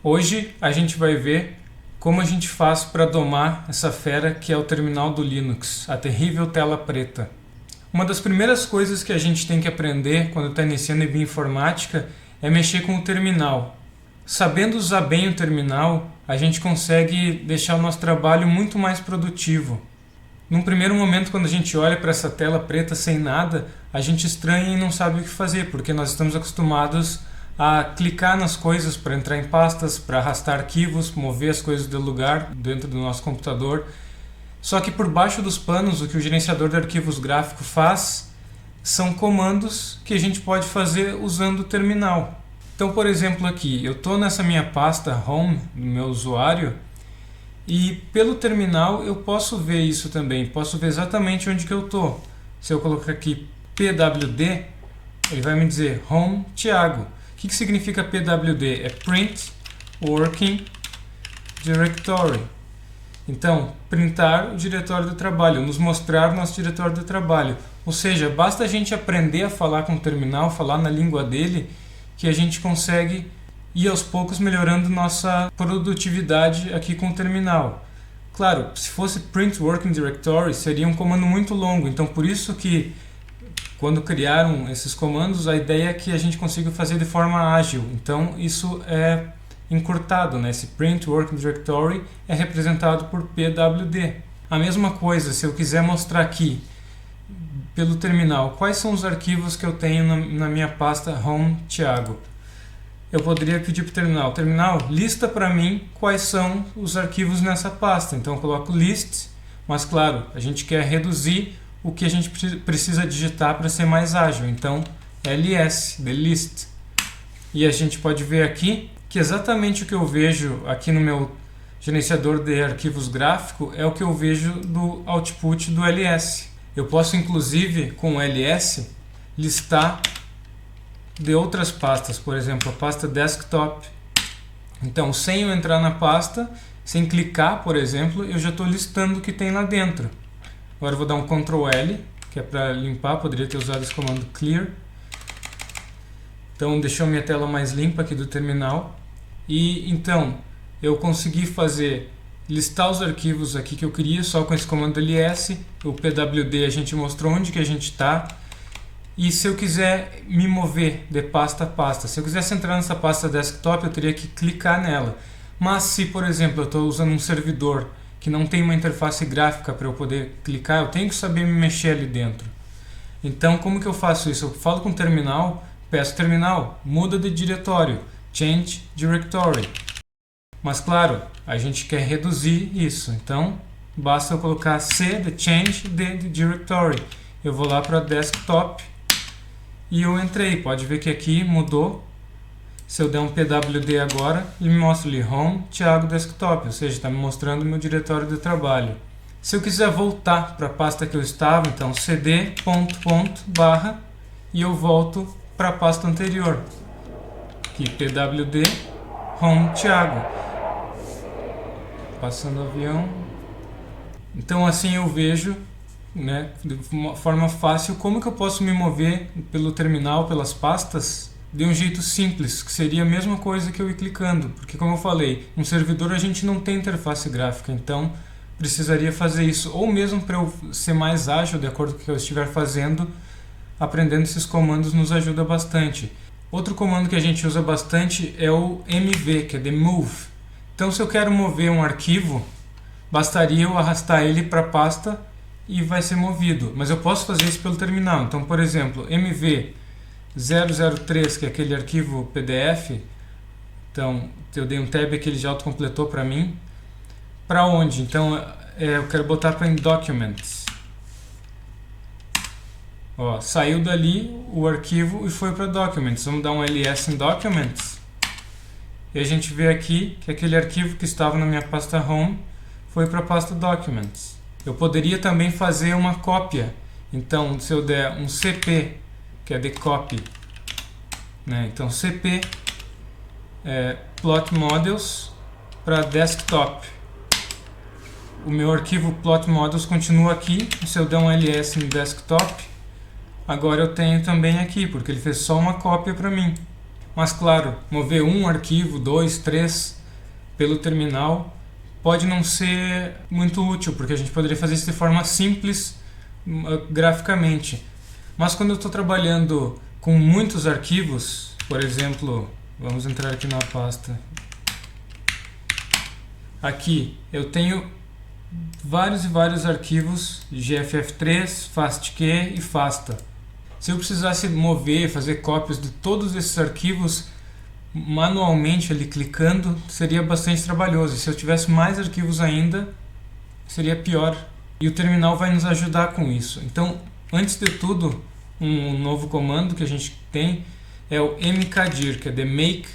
Hoje a gente vai ver como a gente faz para domar essa fera que é o terminal do Linux, a terrível tela preta. Uma das primeiras coisas que a gente tem que aprender quando está iniciando em bioinformática é mexer com o terminal. Sabendo usar bem o terminal, a gente consegue deixar o nosso trabalho muito mais produtivo. Num primeiro momento, quando a gente olha para essa tela preta sem nada, a gente estranha e não sabe o que fazer, porque nós estamos acostumados a clicar nas coisas para entrar em pastas, para arrastar arquivos, mover as coisas do lugar dentro do nosso computador. Só que por baixo dos panos, o que o gerenciador de arquivos gráfico faz são comandos que a gente pode fazer usando o terminal. Então, por exemplo, aqui, eu estou nessa minha pasta Home do meu usuário e pelo terminal eu posso ver isso também, posso ver exatamente onde que eu estou. Se eu colocar aqui pwd, ele vai me dizer Home Thiago. O que significa pwd? É Print Working Directory. Então, printar o diretório do trabalho, nos mostrar nosso diretório do trabalho. Ou seja, basta a gente aprender a falar com o terminal, falar na língua dele, que a gente consegue ir aos poucos melhorando nossa produtividade aqui com o terminal. Claro, se fosse Print Working Directory, seria um comando muito longo, então por isso que quando criaram esses comandos, a ideia é que a gente consiga fazer de forma ágil. Então isso é encurtado, né? Esse Print Working Directory é representado por pwd. A mesma coisa, se eu quiser mostrar aqui pelo terminal quais são os arquivos que eu tenho na minha pasta Home Thiago, eu poderia pedir para o terminal, lista para mim quais são os arquivos nessa pasta. Então eu coloco list, mas claro, a gente quer reduzir o que a gente precisa digitar para ser mais ágil. Então ls, the list. E a gente pode ver aqui que exatamente o que eu vejo aqui no meu gerenciador de arquivos gráfico é o que eu vejo do output do ls. Eu posso inclusive com o ls listar de outras pastas, por exemplo a pasta desktop. Então sem eu entrar na pasta, sem clicar por exemplo, eu já estou listando o que tem lá dentro. Agora eu vou dar um Ctrl L, que é para limpar, poderia ter usado esse comando clear. Então deixou minha tela mais limpa aqui do terminal. E então eu consegui listar os arquivos aqui que eu queria só com esse comando ls. O pwd a gente mostrou onde que a gente está. E se eu quiser me mover de pasta a pasta, se eu quisesse entrar nessa pasta desktop, eu teria que clicar nela. Mas se, por exemplo, eu estou usando um servidor que não tem uma interface gráfica para eu poder clicar, eu tenho que saber me mexer ali dentro. Então, como que eu faço isso? Eu falo com o terminal, peço terminal, muda de diretório, change directory. Mas claro, a gente quer reduzir isso, então basta eu colocar C de change de directory. Eu vou lá para desktop e eu entrei, pode ver que aqui mudou. Se eu der um pwd agora, ele me mostra ali Home Thiago Desktop, ou seja, está me mostrando o meu diretório de trabalho. Se eu quiser voltar para a pasta que eu estava, então cd ... e eu volto para a pasta anterior. Aqui pwd Home Thiago. Passando o avião. Então assim eu vejo, né, de uma forma fácil como que eu posso me mover pelo terminal, pelas pastas, de um jeito simples, que seria a mesma coisa que eu ir clicando, porque como eu falei, um servidor a gente não tem interface gráfica, então precisaria fazer isso, ou mesmo para eu ser mais ágil de acordo com o que eu estiver fazendo, aprendendo esses comandos nos ajuda bastante. Outro comando que a gente usa bastante é o mv, que é de move. Então se eu quero mover um arquivo, bastaria eu arrastar ele para a pasta e vai ser movido, mas eu posso fazer isso pelo terminal. Então, por exemplo, mv 003, que é aquele arquivo PDF, então eu dei um tab aqui, ele já autocompletou para mim. Para onde? Então eu quero botar para em Documents. Ó, saiu dali o arquivo e foi para Documents. Vamos dar um ls em Documents. E a gente vê aqui que aquele arquivo que estava na minha pasta Home foi para a pasta Documents. Eu poderia também fazer uma cópia. Então, se eu der um cp, que é de copy, né? Então cp plot models para desktop. O meu arquivo plot models continua aqui. Se eu der um ls no desktop, agora eu tenho também aqui, porque ele fez só uma cópia para mim. Mas claro, mover um arquivo, 2, 3 pelo terminal pode não ser muito útil, porque a gente poderia fazer isso de forma simples graficamente. Mas quando eu estou trabalhando com muitos arquivos, por exemplo, vamos entrar aqui na pasta. Aqui eu tenho vários e vários arquivos de GFF3, FastQ e FASTA. Se eu precisasse mover, fazer cópias de todos esses arquivos manualmente ali clicando, seria bastante trabalhoso. E se eu tivesse mais arquivos ainda, seria pior. E o terminal vai nos ajudar com isso. Então, antes de tudo, um novo comando que a gente tem é o mkdir, que é the make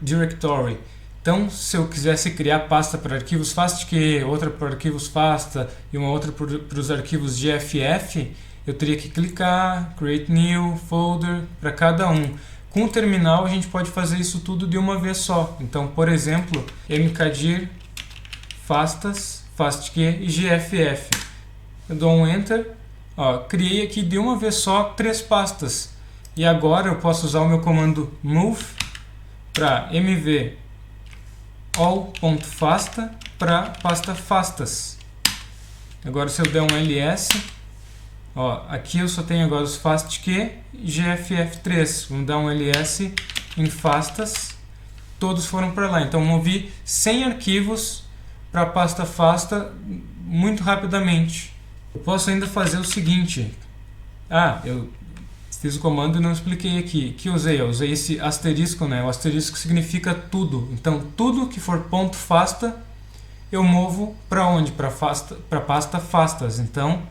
directory. Então, se eu quisesse criar pasta para arquivos FastQ, outra para arquivos FASTA e uma outra para os arquivos GFF, eu teria que clicar, create new folder para cada um. Com o terminal a gente pode fazer isso tudo de uma vez só. Então, por exemplo, mkdir, fastas, fastq e gff. Eu dou um enter, ó, criei aqui de uma vez só 3 pastas. E agora eu posso usar o meu comando move para mv all.fasta para pasta fastas. Agora se eu der um ls, ó, aqui eu só tenho agora os fastq e gff3. Vamos dar um ls em fastas. Todos foram para lá. Então movi 100 arquivos para a pasta fasta muito rapidamente. Eu posso ainda fazer o seguinte. Eu fiz o comando e não expliquei aqui. Que usei? Eu usei esse asterisco, né? O asterisco significa tudo. Então tudo que for ponto .fasta eu movo para onde? Para pasta fastas. Então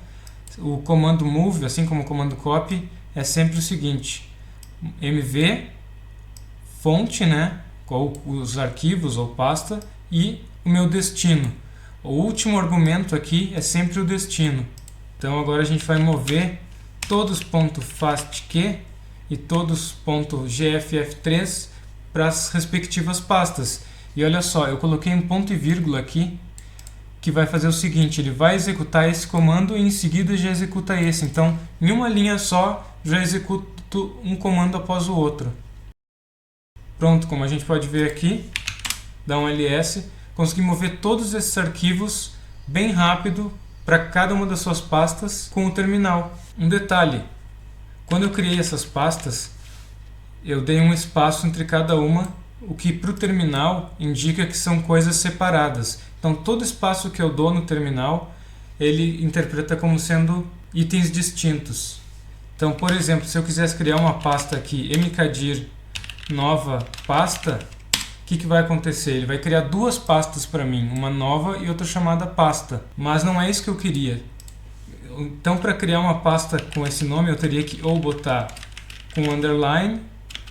o comando move, assim como o comando copy, é sempre o seguinte: mv fonte, né, ou os arquivos ou pasta, e o meu destino. O último argumento aqui é sempre o destino. Então agora a gente vai mover todos .fastq e todos .gff3 para as respectivas pastas. E olha só, eu coloquei um ponto e vírgula aqui, que vai fazer o seguinte: ele vai executar esse comando e em seguida já executa esse. Então, em uma linha só, já executo um comando após o outro. Pronto, como a gente pode ver aqui, dá um ls, consegui mover todos esses arquivos bem rápido para cada uma das suas pastas com o terminal. Um detalhe, quando eu criei essas pastas, eu dei um espaço entre cada uma, o que para o terminal indica que são coisas separadas. Então todo espaço que eu dou no terminal, ele interpreta como sendo itens distintos. Então, por exemplo, se eu quisesse criar uma pasta aqui, mkdir nova pasta, o que vai acontecer? Ele vai criar 2 pastas para mim, uma nova e outra chamada pasta. Mas não é isso que eu queria. Então, para criar uma pasta com esse nome, eu teria que ou botar com underline,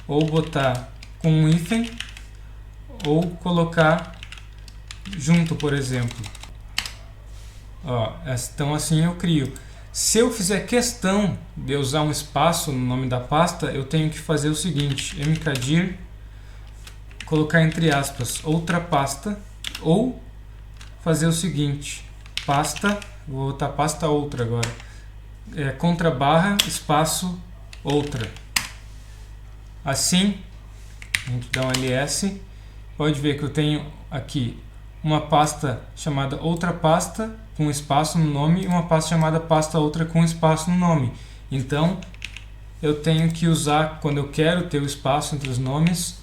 ou botar com um hífen, ou colocar junto, por exemplo. Ó, então assim eu crio. Se eu fizer questão de usar um espaço no nome da pasta, eu tenho que fazer o seguinte: mkdir, colocar entre aspas outra pasta, ou fazer o seguinte: pasta, vou botar pasta outra agora, contra barra espaço outra. Assim, a gente dá um ls, pode ver que eu tenho aqui uma pasta chamada outra pasta com espaço no nome e uma pasta chamada pasta outra com espaço no nome. Então eu tenho que usar, quando eu quero ter o espaço entre os nomes,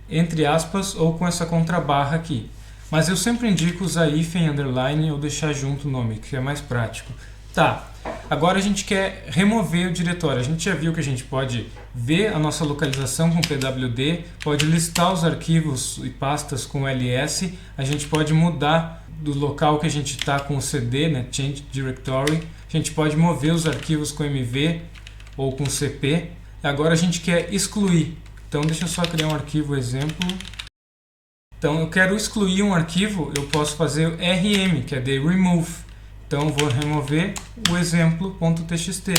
entre aspas ou com essa contrabarra aqui. Mas eu sempre indico usar hífen, underline ou deixar junto o nome, que é mais prático. Tá, agora a gente quer remover o diretório. A gente já viu que a gente pode ver a nossa localização com pwd, pode listar os arquivos e pastas com ls, a gente pode mudar do local que a gente está com o cd, né, change directory, a gente pode mover os arquivos com mv ou com cp. Agora a gente quer excluir. Então deixa eu só criar um arquivo exemplo. Então eu quero excluir um arquivo, eu posso fazer o rm, que é de remove. Então vou remover o exemplo.txt.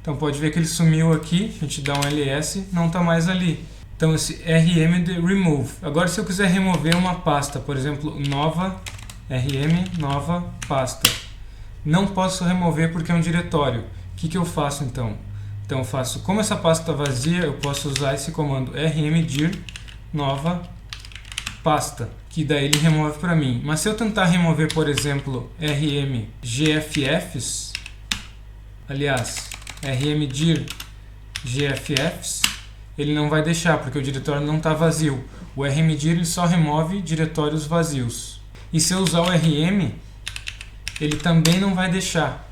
Então pode ver que ele sumiu aqui, a gente dá um ls, não está mais ali. Então esse rm de remove. Agora se eu quiser remover uma pasta, por exemplo, nova rm nova pasta, não posso remover porque é um diretório. O que eu faço então? Então eu faço, como essa pasta está vazia, eu posso usar esse comando rmdir nova pasta, que daí ele remove para mim. Mas se eu tentar remover, por exemplo, rmgffs, aliás, rmdir gffs, ele não vai deixar, porque o diretório não está vazio. O rmdir ele só remove diretórios vazios. E se eu usar o rm, ele também não vai deixar.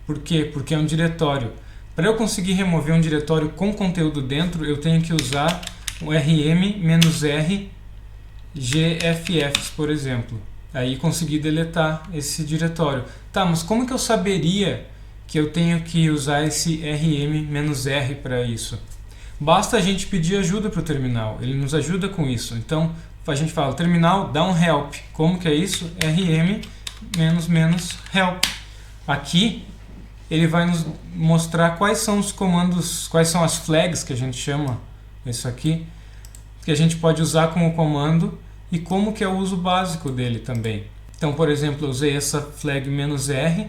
Por quê? Porque é um diretório. Para eu conseguir remover um diretório com conteúdo dentro, eu tenho que usar o rm-r gffs, por exemplo. Aí consegui deletar esse diretório. Tá, mas como que eu saberia que eu tenho que usar esse rm-r para isso? Basta a gente pedir ajuda para o terminal, ele nos ajuda com isso. Então a gente fala, terminal, dá um help. Como que é isso? rm-help. Aqui ele vai nos mostrar quais são os comandos, quais são as flags que a gente chama, isso aqui, que a gente pode usar como comando e como que é o uso básico dele também. Então, por exemplo, eu usei essa flag "-r",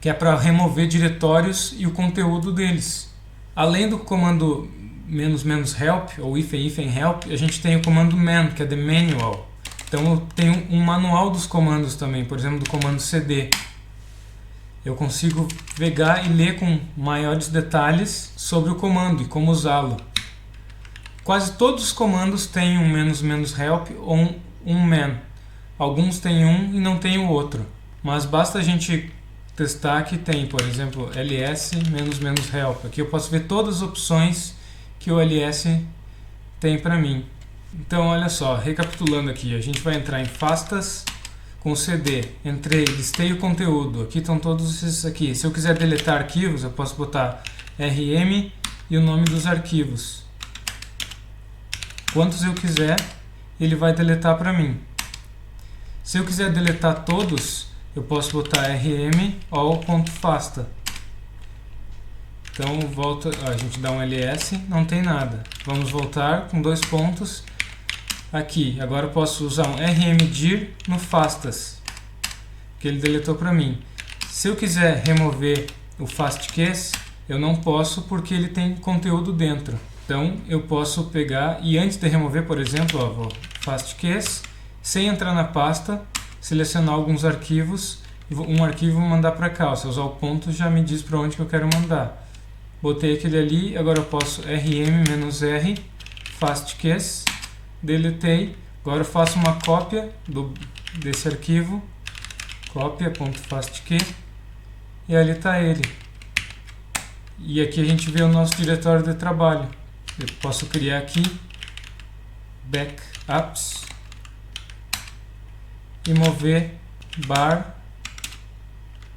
que é para remover diretórios e o conteúdo deles. Além do comando "-help" ou "-help", a gente tem o comando "man", que é the manual. Então eu tenho um manual dos comandos também, por exemplo, do comando "cd". Eu consigo pegar e ler com maiores detalhes sobre o comando e como usá-lo. Quase todos os comandos têm um "-help" ou um "man". Alguns têm um e não têm o outro. Mas basta a gente testar que tem, por exemplo, ls "-help". Aqui eu posso ver todas as opções que o ls tem para mim. Então, olha só, recapitulando aqui, a gente vai entrar em pastas com cd, entrei, listei o conteúdo, aqui estão todos esses aqui. Se eu quiser deletar arquivos, eu posso botar rm e o nome dos arquivos. Quantos eu quiser, ele vai deletar para mim. Se eu quiser deletar todos, eu posso botar rm all.pasta. Então volta, a gente dá um ls, não tem nada. Vamos voltar com 2 pontos. Aqui, agora eu posso usar um rmdir no pastas, que ele deletou para mim. Se eu quiser remover o fastcache, eu não posso porque ele tem conteúdo dentro. Então eu posso pegar e antes de remover, por exemplo, ó, vou fastcache, sem entrar na pasta, selecionar alguns arquivos, um arquivo mandar para cá. Se eu usar o ponto já me diz para onde que eu quero mandar. Botei aquele ali, agora eu posso rm-r fastcache, deletei, agora eu faço uma cópia desse arquivo, cópia.fastcache, e ali está ele. E aqui a gente vê o nosso diretório de trabalho. Eu posso criar aqui backups e mover bar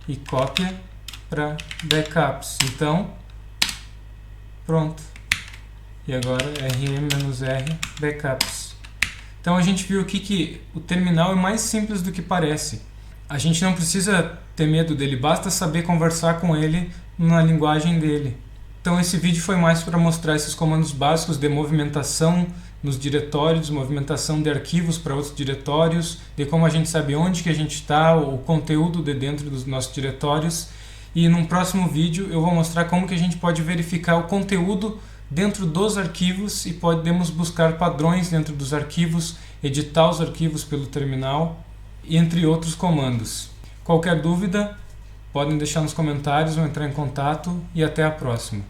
e cópia para backups. Então, pronto. E agora rm-r backups. Então a gente viu aqui que o terminal é mais simples do que parece. A gente não precisa ter medo dele, basta saber conversar com ele na linguagem dele. Então esse vídeo foi mais para mostrar esses comandos básicos de movimentação nos diretórios, movimentação de arquivos para outros diretórios, de como a gente sabe onde que a gente está, o conteúdo de dentro dos nossos diretórios. E num próximo vídeo eu vou mostrar como que a gente pode verificar o conteúdo dentro dos arquivos e podemos buscar padrões dentro dos arquivos, editar os arquivos pelo terminal, entre outros comandos. Qualquer dúvida, podem deixar nos comentários ou entrar em contato e até a próxima.